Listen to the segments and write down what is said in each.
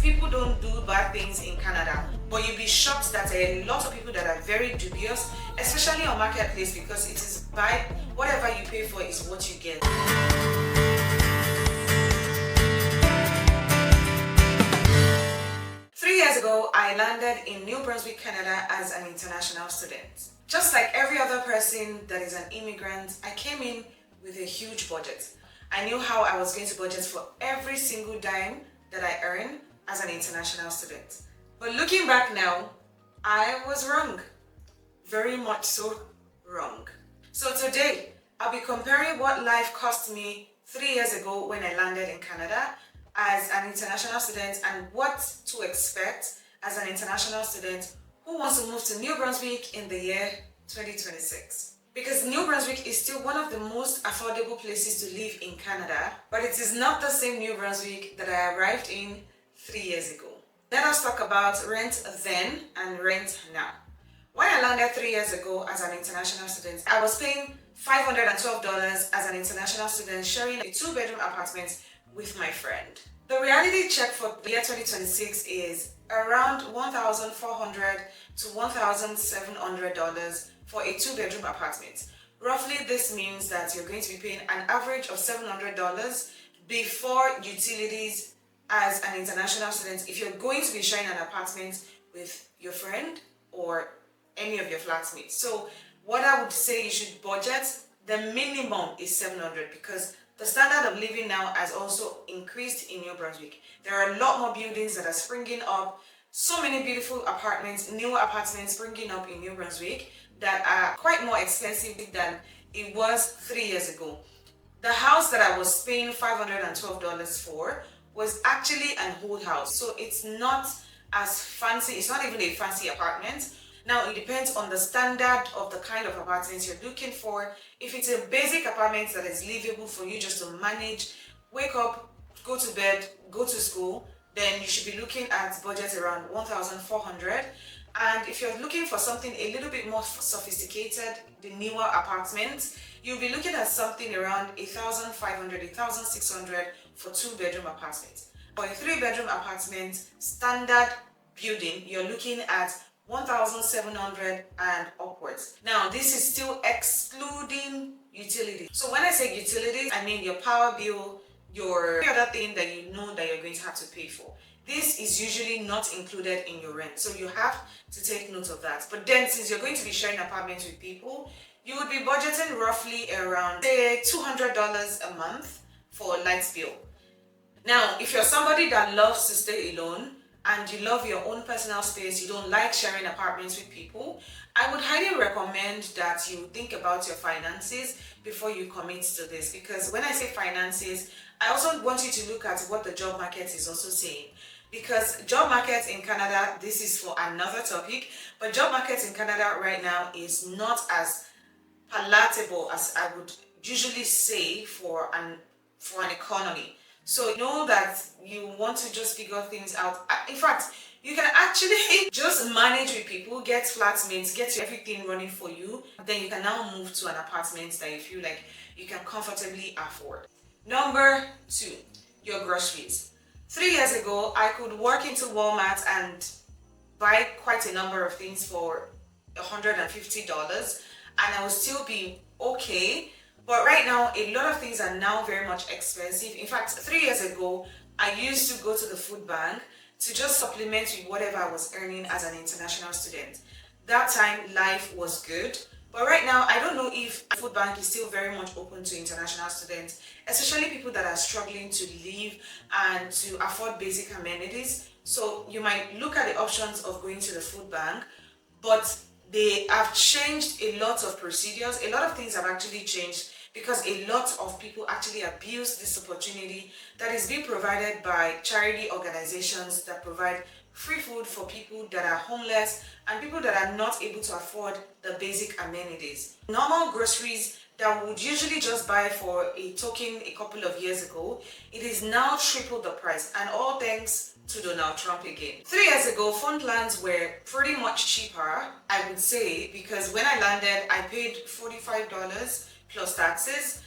people don't do bad things in Canada, but you'll be shocked that there are a lot of people that are very dubious, especially on Marketplace, because it is by whatever you pay for is what you get. 3 years ago, I landed in New Brunswick, Canada as an international student. Just like every other person that is an immigrant, I came in with a huge budget. I knew how I was going to budget for every single dime that I earn as an international student. But looking back now, I was wrong. Very much so wrong. So today, I'll be comparing what life cost me 3 years ago when I landed in Canada as an international student and what to expect as an international student who wants to move to New Brunswick in the year 2026. Because New Brunswick is still one of the most affordable places to live in Canada, but it is not the same New Brunswick that I arrived in 3 years ago. Let us talk about rent then and rent now. When I landed 3 years ago as an international student, I was paying $512 as an international student, sharing a 2-bedroom apartment with my friend. The reality check for the year 2026 is around $1,400 to $1,700 for a 2-bedroom apartment. Roughly, this means that you're going to be paying an average of $700 before utilities as an international student if you're going to be sharing an apartment with your friend or any of your flatmates. So what I would say you should budget, the minimum is $700 because the standard of living now has also increased in New Brunswick. There are a lot more buildings that are springing up, so many beautiful apartments, newer apartments springing up in New Brunswick that are quite more expensive than it was 3 years ago. The house that I was paying $512 for was actually an old house, so it's not as fancy, it's not even a fancy apartment. Now, it depends on the standard of the kind of apartment you're looking for. If it's a basic apartment that is livable for you just to manage, wake up, go to bed, go to school, then you should be looking at budget around $1,400. And if you're looking for something a little bit more sophisticated, the newer apartments, you'll be looking at something around $1,500, $1,600 for 2-bedroom apartments. For a 3-bedroom apartment, standard building, you're looking at $1,700 and upwards. Now, this is still excluding utilities. So when I say utilities, I mean your power bill, your other thing that you know that you're going to have to pay for. This is usually not included in your rent, so you have to take note of that. But then, since you're going to be sharing apartments with people, you would be budgeting roughly around, say, $200 a month for a light bill. Now, if you're somebody that loves to stay alone, and you love your own personal space, you don't like sharing apartments with people, I would highly recommend that you think about your finances before you commit to this. Because when I say finances, I also want you to look at what the job market is also saying. Because job market in Canada, this is for another topic, but job market in Canada right now is not as palatable as I would usually say for an economy. So know that you want to just figure things out. In fact, you can actually just manage with people, get flatmates, get everything running for you. Then you can now move to an apartment that you feel like you can comfortably afford. Number 2, your groceries. 3 years ago, I could walk into Walmart and buy quite a number of things for $150 and I would still be okay. But right now, a lot of things are now very much expensive. In fact, 3 years ago, I used to go to the food bank to just supplement with whatever I was earning as an international student. That time, life was good. But right now, I don't know if the food bank is still very much open to international students, especially people that are struggling to live and to afford basic amenities. So you might look at the options of going to the food bank, but they have changed a lot of procedures. A lot of things have actually changed because a lot of people actually abuse this opportunity that is being provided by charity organizations that provide free food for people that are homeless and people that are not able to afford the basic amenities. Normal groceries that we would usually just buy for a token a couple of years ago, it is now triple the price, and all thanks to Donald Trump again. 3 years ago, phone plans were pretty much cheaper, I would say, because when I landed, I paid $45 plus taxes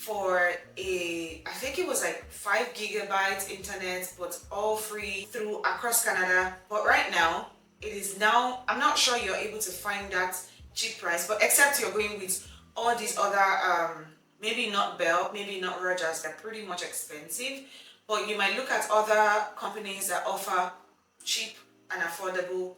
for I think it was like 5 gigabytes internet, but all free through across Canada. But right now, it is now, I'm not sure you're able to find that cheap price, but except you're going with all these other, maybe not Bell, maybe not Rogers, they're pretty much expensive. But you might look at other companies that offer cheap and affordable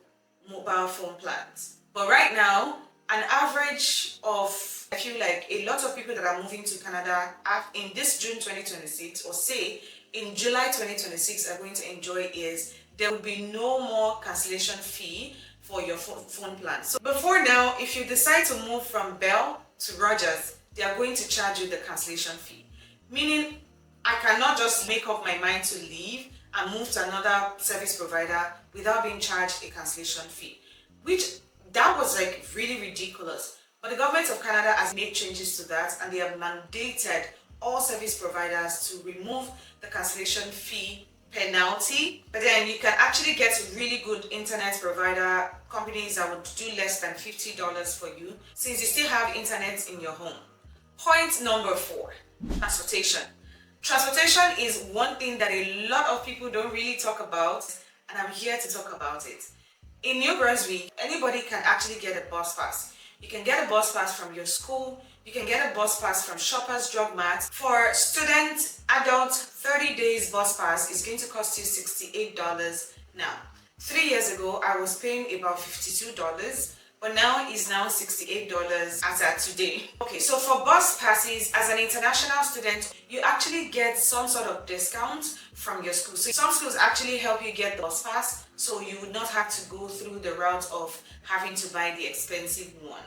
mobile phone plans. But right now, an average of, I feel like a lot of people that are moving to Canada in this June 2026, or say in July 2026, are going to enjoy is there will be no more cancellation fee for your phone plan. So before now, if you decide to move from Bell to Rogers, they are going to charge you the cancellation fee. Meaning, I cannot just make up my mind to leave and move to another service provider without being charged a cancellation fee, which that was like really ridiculous. But the government of Canada has made changes to that, and they have mandated all service providers to remove the cancellation fee penalty. But then you can actually get really good internet provider companies that would do less than $50 for you, since you still have internet in your home. Point number 4, transportation. Transportation is one thing that a lot of people don't really talk about, and I'm here to talk about it. In New Brunswick, anybody can actually get a bus pass. You can get a bus pass from your school, you can get a bus pass from Shoppers Drug Mart. For student, adult, 30 days bus pass is going to cost you $68 now. 3 years ago, I was paying about $52, but now it's now $68 as at today. Okay, so for bus passes, as an international student, you actually get some sort of discount from your school. So some schools actually help you get the bus pass, so you would not have to go through the route of having to buy the expensive one.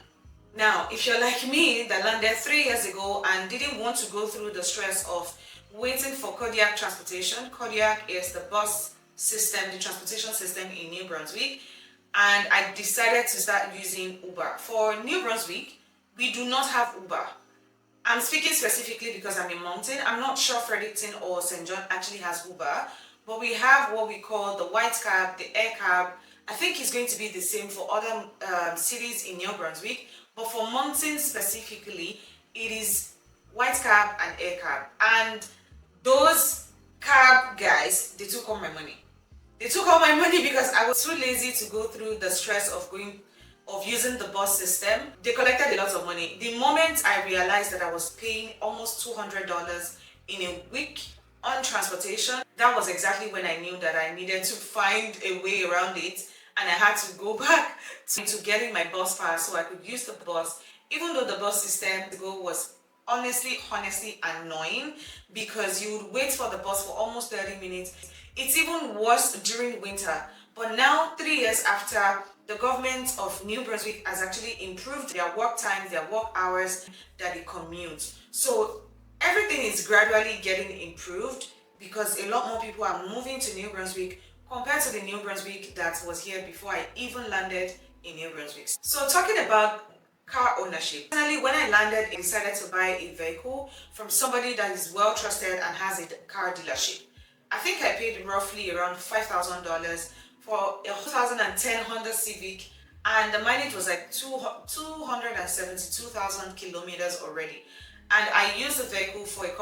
Now, if you're like me that landed 3 years ago and didn't want to go through the stress of waiting for Kodiak transportation, Kodiak is the bus system, the transportation system in New Brunswick, and I decided to start using Uber. For New Brunswick, we do not have Uber. I'm speaking specifically because I'm in Moncton. I'm not sure Fredericton or St. John actually has Uber, but we have what we call the white cab, the air cab. I think it's going to be the same for other cities in New Brunswick, but for Moncton specifically, it is white cab and air cab. And those cab guys, they took all my money. They took all my money because I was too lazy to go through the stress of using the bus system. They collected a lot of money. The moment I realized that I was paying almost $200 in a week on transportation, that was exactly when I knew that I needed to find a way around it, and I had to go back to getting my bus pass so I could use the bus, even though the bus system was honestly annoying, because you would wait for the bus for almost 30 minutes. It's even worse during winter. But now, 3 years after, the government of New Brunswick has actually improved their work times, their work hours that they commute. So everything is gradually getting improved because a lot more people are moving to New Brunswick compared to the New Brunswick that was here before I even landed in New Brunswick. So talking about car ownership. Finally, when I landed, I decided to buy a vehicle from somebody that is well trusted and has a car dealership. I think I paid roughly around $5,000 for a 2010 Honda Civic, and the mileage was like 272,000 kilometers already. And I used the vehicle for I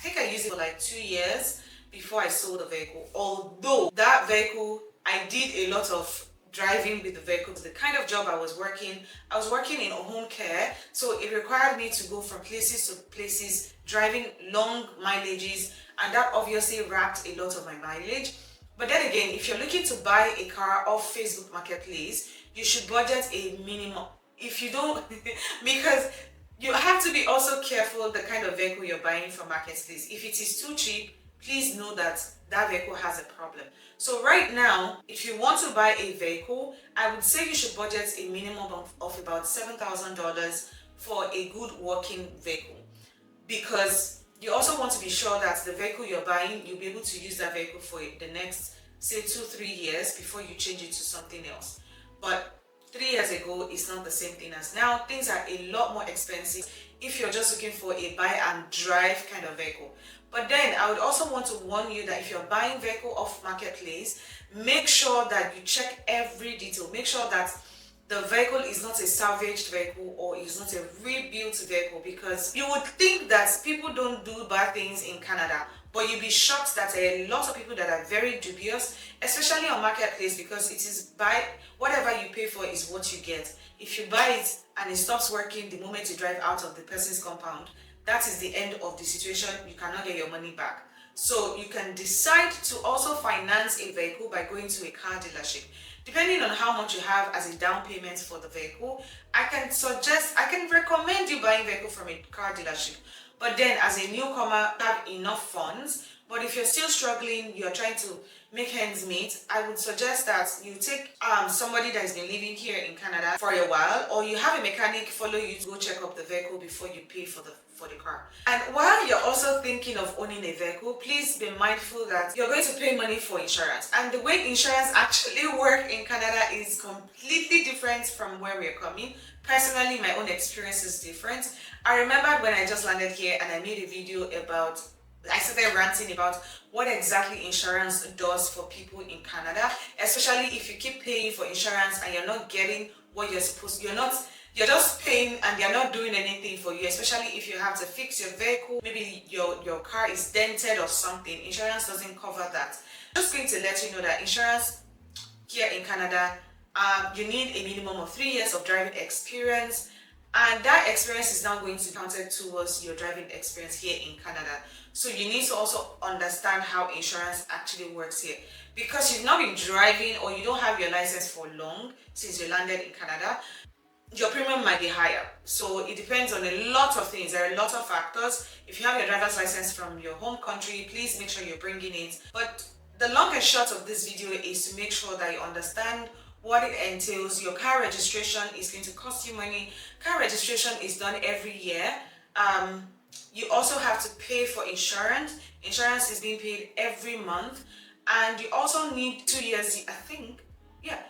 think I used it for like 2 years before I sold the vehicle. Although that vehicle, I did a lot of driving with the vehicle. The kind of job I was working in home care, so it required me to go from places to places, driving long mileages, and that obviously racked a lot of my mileage. But then again, if you're looking to buy a car off Facebook Marketplace, you should budget a minimum. If you don't, because you have to be also careful the kind of vehicle you're buying from Marketplace. If it is too cheap, please know that that vehicle has a problem. So right now, if you want to buy a vehicle, I would say you should budget a minimum of about $7,000 for a good working vehicle, because you also want to be sure that the vehicle you're buying, you'll be able to use that vehicle for the next, say, 2-3 years before you change it to something else. But 3 years ago, it's not the same thing as now. Things are a lot more expensive if you're just looking for a buy and drive kind of vehicle. But then I would also want to warn you that if you're buying vehicle off Marketplace, make sure that you check every detail. Make sure that the vehicle is not a salvaged vehicle or is not a rebuilt vehicle, because you would think that people don't do bad things in Canada, but you'll be shocked that there are a lot of people that are very dubious, especially on marketplace, because it is buy whatever you pay for is what you get. If you buy it and it stops working the moment you drive out of the person's compound, that is the end of the situation. You cannot get your money back. So you can decide to also finance a vehicle by going to a car dealership. Depending on how much you have as a down payment for the vehicle, I can recommend you buying a vehicle from a car dealership. But then as a newcomer, have enough funds. But if you're still struggling, you're trying to make ends meet, I would suggest that you take somebody that has been living here in Canada for a while, or you have a mechanic follow you to go check up the vehicle before you pay for the car. And while you're also thinking of owning a vehicle, please be mindful that you're going to pay money for insurance. And the way insurance actually work in Canada is completely different from where we're coming. Personally, my own experience is different. I remembered when I just landed here and I made a video about, I started ranting about what exactly insurance does for people in Canada, especially if you keep paying for insurance and you're not getting what you're supposed to. You're just paying and they're not doing anything for you, especially if you have to fix your vehicle. Maybe your car is dented or something. Insurance doesn't cover that. I'm just going to let you know that insurance here in Canada, you need a minimum of 3 years of driving experience, and that experience is now going to be counted towards your driving experience here in Canada. So you need to also understand how insurance actually works here, because you've not been driving or you don't have your license for long since you landed in Canada. Your premium might be higher. So it depends on a lot of things. There are a lot of factors. If you have your driver's license from your home country, please make sure you're bringing it. But the long and short of this video is to make sure that you understand what it entails. Your car registration is going to cost you money. Car registration is done every year. You also have to pay for insurance. Insurance is being paid every month. And you also need 2 years, I think. Yeah.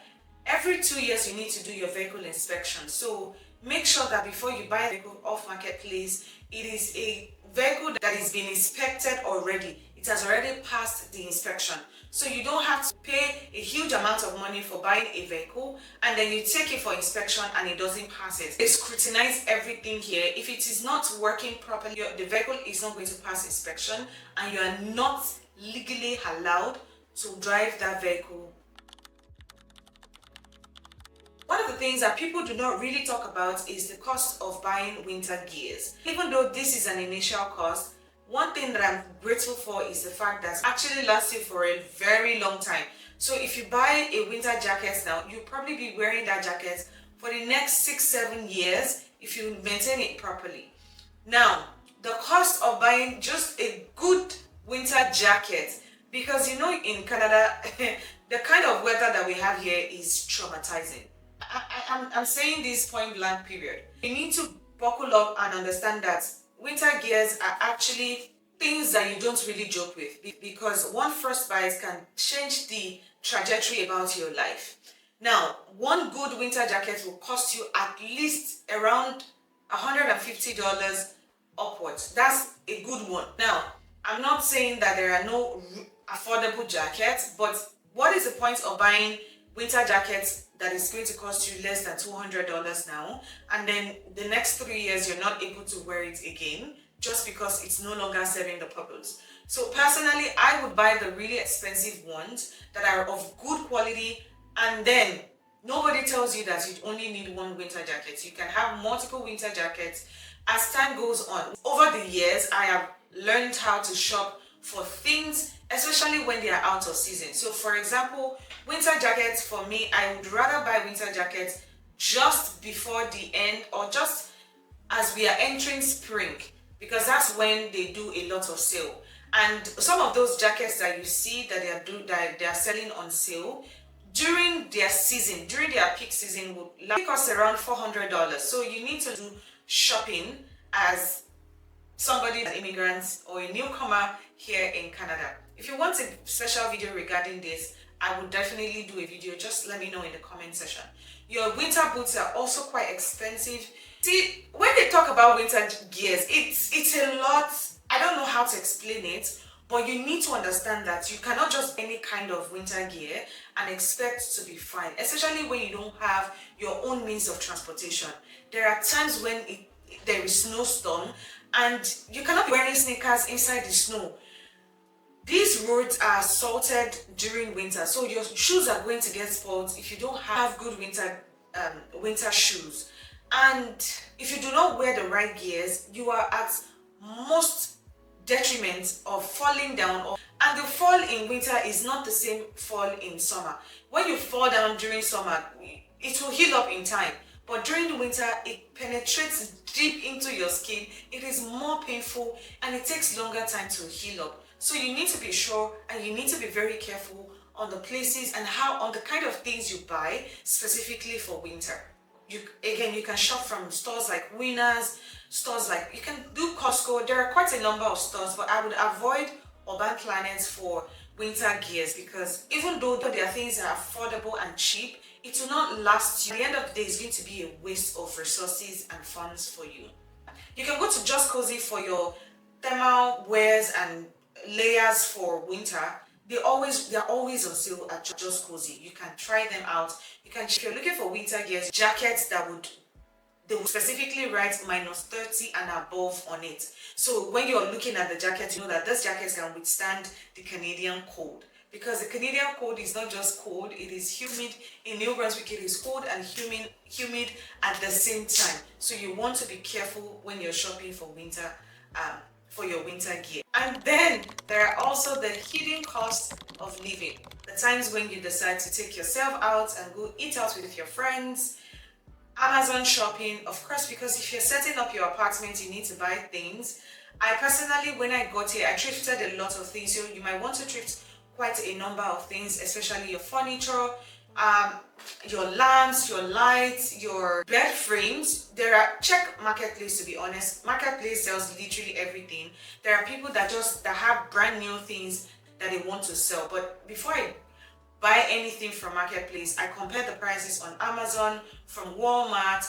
Every 2 years you need to do your vehicle inspection. So make sure that before you buy a vehicle off marketplace, it is a vehicle that is being inspected already. It has already passed the inspection. So you don't have to pay a huge amount of money for buying a vehicle and then you take it for inspection and it doesn't pass it. They scrutinize everything here. If it is not working properly, the vehicle is not going to pass inspection and you are not legally allowed to drive that vehicle. One of the things that people do not really talk about is the cost of buying winter gears. Even though this is an initial cost, one thing that I'm grateful for is the fact that it actually lasts you for a very long time. So if you buy a winter jacket now, you'll probably be wearing that jacket for the next 6-7 years if you maintain it properly. Now, the cost of buying just a good winter jacket, because you know in Canada, the kind of weather that we have here is traumatizing. I'm saying this point blank period. You need to buckle up and understand that winter gears are actually things that you don't really joke with, because one first bite can change the trajectory about your life. Now, one good winter jacket will cost you at least around $150 upwards. That's a good one. Now, I'm not saying that there are no affordable jackets, but what is the point of buying winter jackets that is going to cost you less than $200 now, and then the next 3 years you're not able to wear it again just because it's no longer serving the purpose? So personally, I would buy the really expensive ones that are of good quality, and then nobody tells you that you only need one winter jacket. You can have multiple winter jackets as time goes on. Over the years, I have learned how to shop for things, especially when they are out of season. So for example, winter jackets, for me, I would rather buy winter jackets just before the end or just as we are entering spring, because that's when they do a lot of sale. And some of those jackets that you see that they are selling on sale during their season, during their peak season, will cost around $400. So you need to do shopping as somebody, an immigrant or a newcomer here in Canada. If you want a special video regarding this, I would definitely do a video. Just let me know in the comment section. Your winter boots are also quite expensive. See, when they talk about winter gears, it's a lot. I don't know how to explain it, But you need to understand that you cannot just any kind of winter gear and expect to be fine, especially when you don't have your own means of transportation. There are times when there is snowstorm and you cannot be wearing sneakers inside the snow. These roads are salted during winter, so your shoes are going to get spoiled if you don't have good winter shoes. And if you do not wear the right gears, you are at most detriment of falling down. And the fall in winter is not the same fall in summer. When you fall down during summer, it will heal up in time. But during the winter, it penetrates deep into your skin. It is more painful and it takes longer time to heal up. So you need to be sure and you need to be very careful on the places and on the kind of things you buy specifically for winter. You can shop from stores like Winners, stores like, you can do Costco. There are quite a number of stores, but I would avoid Urban Planet for winter gears because even though there are things that are affordable and cheap, it will not last you. At the end of the day, it's going to be a waste of resources and funds for you. You can go to Just Cozy for your thermal wears and layers for winter. They're always on sale at Just Cozy. You can try them out. If you're looking for winter gears, jackets they will specifically write -30 and above on it. So when you're looking at the jacket, you know that this jacket can withstand the Canadian cold. Because the Canadian cold is not just cold, it is humid. In New Brunswick, it is cold and humid at the same time. So you want to be careful when you're shopping for winter, for your winter gear. And then there are also the hidden costs of living. The times when you decide to take yourself out and go eat out with your friends. Amazon shopping, of course, because if you're setting up your apartment, you need to buy things. I personally, when I got here, I thrifted a lot of things. So you might want to thrift quite a number of things, especially your furniture, your lamps, your lights, your bed frames. Check Marketplace, to be honest. Marketplace sells literally everything. There are people that have brand new things that they want to sell. But before I buy anything from Marketplace, I compare the prices on Amazon, from Walmart,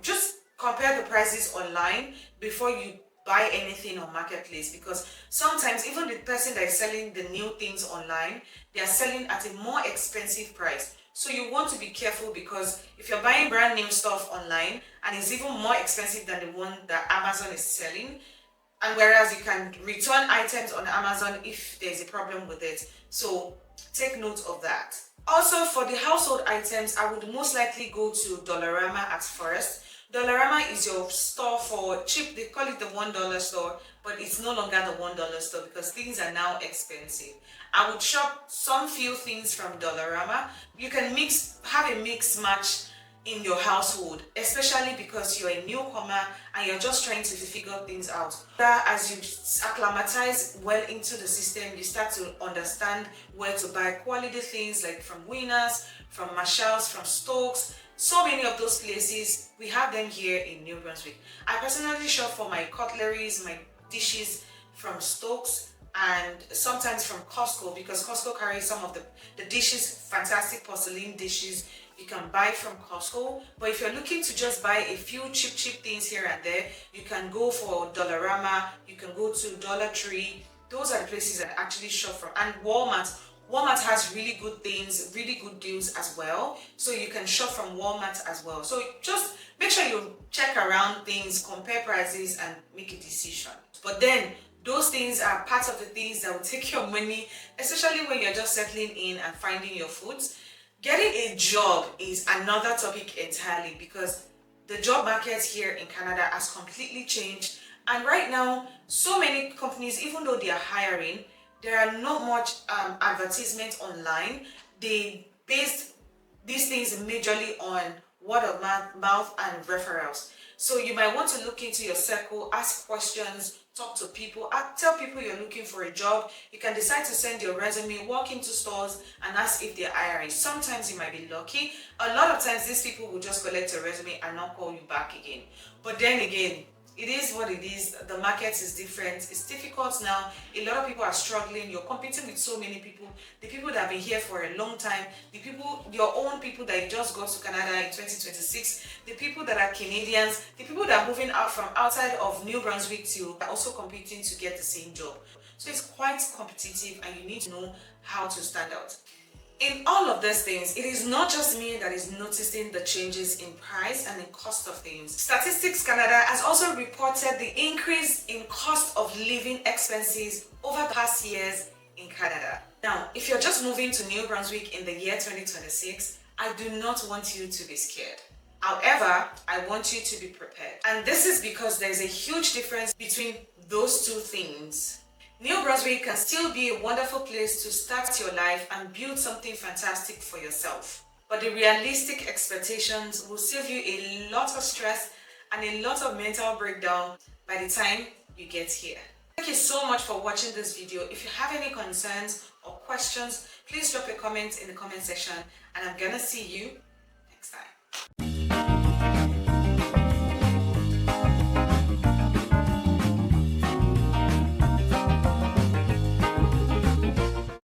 just compare the prices online before you buy anything on Marketplace, because sometimes even the person that is selling the new things online, they are selling at a more expensive price. So you want to be careful, because if you're buying brand new stuff online and it's even more expensive than the one that Amazon is selling, and whereas you can return items on Amazon if there's a problem with it. So take note of that. Also, for the household items, I would most likely go to Dollarama at first. Dollarama is your store for cheap. They call it the $1 store, but it's no longer the $1 store because things are now expensive. I would shop some few things from Dollarama. You can have a mix match in your household, especially because you're a newcomer and you're just trying to figure things out. As you acclimatize well into the system, you start to understand where to buy quality things, like from Winners, from Marshalls, from Stokes. So many of those places, we have them here in New Brunswick. I personally shop for my cutleries, my dishes from Stokes, and sometimes from Costco, because Costco carries some of the dishes, fantastic porcelain dishes you can buy from Costco. But if you're looking to just buy a few cheap things here and there, you can go for Dollarama, you can go to Dollar Tree. Those are the places I actually shop from. And Walmart. Walmart has really good things, really good deals as well. So you can shop from Walmart as well. So just make sure you check around things, compare prices, and make a decision. But then those things are part of the things that will take your money, especially when you're just settling in and finding your foods. Getting a job is another topic entirely, because the job market here in Canada has completely changed. And right now, so many companies, even though they are hiring, there are not much advertisement online. They based these things majorly on word of mouth and referrals. So you might want to look into your circle, ask questions, talk to people, tell people you're looking for a job. You can decide to send your resume, walk into stores and ask if they're hiring. Sometimes you might be lucky. A lot of times these people will just collect your resume and not call you back again. But then again, it is what it is. The market is different. It's difficult now. A lot of people are struggling. You're competing with so many people. The people that have been here for a long time, your own people that you just got to Canada in 2026, the people that are Canadians, the people that are moving out from outside of New Brunswick are also competing to get the same job. So it's quite competitive and you need to know how to stand out. In all of these things, it is not just me that is noticing the changes in price and in cost of things. Statistics Canada has also reported the increase in cost of living expenses over the past years in Canada. Now, if you're just moving to New Brunswick in the year 2026, I do not want you to be scared. However, I want you to be prepared. And this is because there's a huge difference between those two things. New Brunswick can still be a wonderful place to start your life and build something fantastic for yourself. But the realistic expectations will save you a lot of stress and a lot of mental breakdown by the time you get here. Thank you so much for watching this video. If you have any concerns or questions, please drop a comment in the comment section and I'm gonna see you